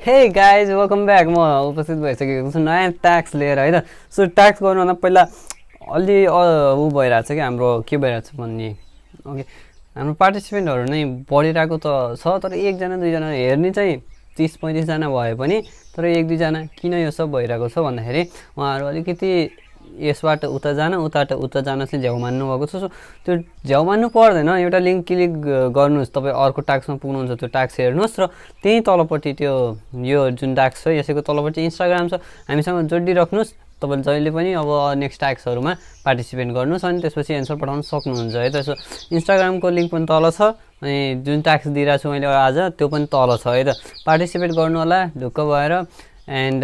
Hey guys welcome back. म उपस्थित भइसकेको छु नयाँ टास्क लिएर है त। सो टास्क गर्नुभन्दा पहिला अलि ऊ भइरहेको छ कि हाम्रो के भइरहेको छ भन्ने ओके हाम्रो पार्टिसिपेन्टहरू नै बढिरहेको त छ, तर एकजना दुईजना हेर्ने चाहिँ 30-35जना भए पनि तर एक दुईजना किन यो सब भइरहेको छ भन्दाखेरि उहाँहरू अलिकति यसबाट उता जान उताबाट उता जान चाहिँ झ्याउ मान्नु भएको छ। सो त्यो झ्याउ मान्नु पर्दैन, एउटा लिङ्क क्लिक गर्नुहोस्, तपाईँ अर्को टास्कमा पुग्नुहुन्छ, त्यो टास्क हेर्नुहोस् र त्यहीँ तलपट्टि त्यो यो जुन टास्क छ यसैको तलपट्टि इन्स्टाग्राम छ, हामीसँग जोडिराख्नुहोस्। तपाईँले जहिले पनि अब नेक्स्ट टास्कहरूमा पार्टिसिपेट गर्नुहोस् अनि त्यसपछि एन्सर पठाउन सक्नुहुन्छ है त। सो इन्स्टाग्रामको लिङ्क पनि तल छ अनि जुन टास्क दिइरहेको छु मैले आज त्यो पनि तल छ है त। पार्टिसिपेट गर्नु होला ढुक्क भएर। एन्ड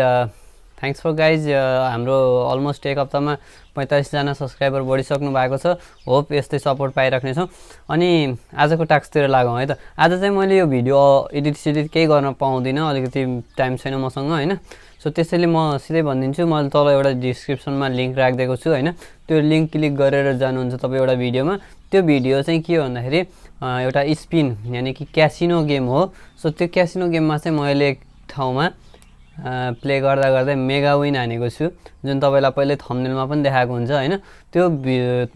थ्याङ्क्स फर गाइज, हाम्रो अलमोस्ट एक हप्तामा 45जना सब्सक्राइबर बढिसक्नु भएको छ। होप यस्तै सपोर्ट पाइराख्नेछौँ। अनि आजको टास्कतिर लागौँ है त। आज चाहिँ मैले यो भिडियो एडिट केही गर्न पाउँदिनँ, अलिकति टाइम छैन मसँग होइन। सो त्यसैले म सिधै भनिदिन्छु, मैले तल एउटा डिस्क्रिप्सनमा लिङ्क राखिदिएको छु होइन। त्यो लिङ्क क्लिक गरेर जानुहुन्छ तपाईँ एउटा भिडियोमा। त्यो भिडियो चाहिँ के हो भन्दाखेरि एउटा स्पिन यानि कि क्यासिनो गेम हो। सो त्यो क्यासिनो गेममा चाहिँ मैले एक ठाउँमा प्ले गर्दा गर्दै मेगा विन हानेको छु, जुन तपाईँलाई पहिले थम्बनेलमा पनि देखाएको हुन्छ होइन। त्यो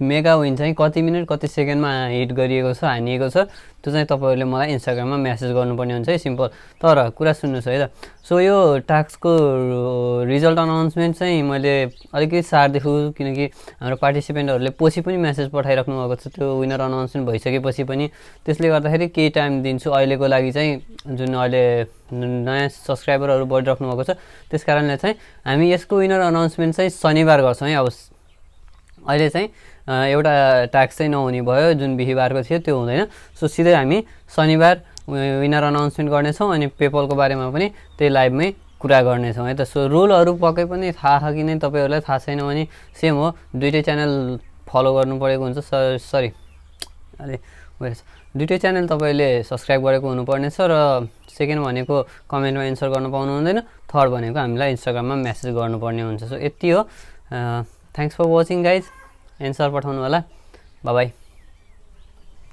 मेगा विन चाहिँ कति मिनट कति सेकेन्डमा हिट गरिएको छ, हानिएको छ, त्यो चाहिँ तपाईँहरूले मलाई इन्स्टाग्राममा म्यासेज गर्नुपर्ने हुन्छ है, सिम्पल। तर कुरा सुन्नुहोस् है त। सो यो टास्कको रिजल्ट अनाउन्समेन्ट चाहिँ मैले अलिकति सार्दैछु, किनकि हाम्रो पार्टिसिपेन्टहरूले पछि पनि म्यासेज पठाइराख्नु भएको छ त्यो विनर अनाउन्समेन्ट भइसकेपछि पनि। त्यसले गर्दाखेरि केही टाइम दिन्छु अहिलेको लागि चाहिँ, जुन अहिले नयाँ सब्सक्राइबरहरू बढिराख्नु भएको छ त्यस कारणले चाहिँ हामी यसको विनर अनाउन्समेन्ट चाहिँ शनिबार गर्छौँ है। अब अहिले चाहिँ एउटा टास्क चाहिँ नहुने भयो, जुन बिहिबारको थियो त्यो हुँदैन। सो सिधै हामी शनिबार विनर अनाउन्समेन्ट गर्नेछौँ अनि पेपलको बारेमा पनि त्यही लाइभमै कुरा गर्नेछौँ है त। सो रुलहरू पक्कै पनि थाहा छ कि नै तपाईँहरूलाई थाहा छैन भने सेम हो, दुइटै च्यानल फलो गर्नु परेको हुन्छ। सरी अलि दुइटै च्यानल तपाईँले सब्सक्राइब गरेको हुनुपर्नेछ र सेकेन्ड भनेको कमेन्टमा एन्सर गर्न पाउनु हुँदैन, थर्ड भनेको हामीलाई इन्स्टाग्राममा म्यासेज गर्नुपर्ने हुन्छ। सो यति हो। Thanks for watching guys, answer पठाउनु होला, बाई बाई।